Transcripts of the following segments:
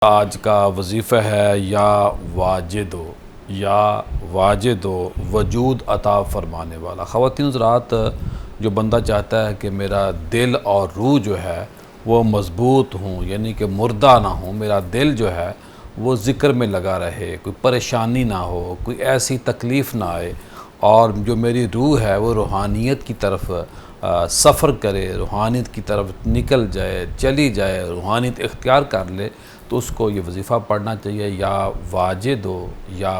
आज का वजीफ़ा है या वाजिदो वजूद अता फ़रमाने वाला। ख़वातीन हज़रात, जो बंदा चाहता है कि मेरा दिल और रूह जो है वो मज़बूत हों, यानी कि मुर्दा ना हो, मेरा दिल जो है वो ज़िक्र में लगा रहे, कोई परेशानी ना हो, कोई ऐसी तकलीफ़ ना आए, और जो मेरी रूह है वो रूहानियत की तरफ सफ़र करे, रूहानियत की तरफ निकल जाए, चली जाए, रूहानियत इख्तियार कर ले, तो उसको ये वजीफ़ा पढ़ना चाहिए। या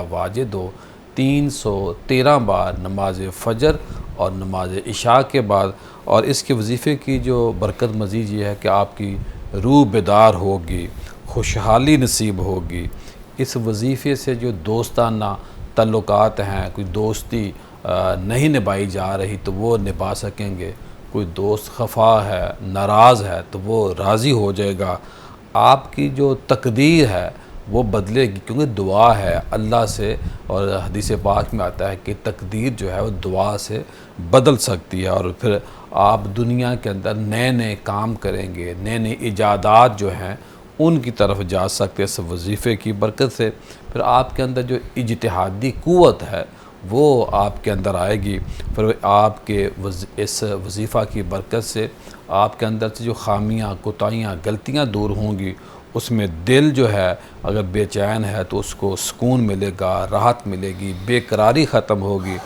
वाजिदो 313 बार नमाज फ़जर और नमाज इशा के बाद। और इसके वजीफ़े की जो बरकत मज़ीद ये है कि आपकी रूह बेदार होगी, खुशहाली नसीब होगी। इस वजीफ़े से जो दोस्ताना तल्लुकात हैं, कोई दोस्ती नहीं निभाई जा रही तो वो निभा सकेंगे, कोई दोस्त खफा है, नाराज़ है तो वो राज़ी हो जाएगा, आपकी जो तकदीर है वो बदलेगी, क्योंकि दुआ है अल्लाह से। और हदीस पाक में आता है कि तकदीर जो है वो दुआ से बदल सकती है, और फिर आप दुनिया के अंदर नए नए काम करेंगे, नए नए इजादात जो हैं उनकी तरफ जा सकते हैं इस वजीफ़े की बरकत से। फिर आपके अंदर जो इज्तिहादी क़ुव्वत है वो आपके अंदर आएगी। फिर आपके इस वजीफ़ा की बरकत से आपके अंदर से जो ख़ामियाँ, कोताहियाँ, गलतियाँ दूर होंगी। उसमें दिल जो है अगर बेचैन है तो उसको सुकून मिलेगा, राहत मिलेगी, बेकरारी ख़त्म होगी।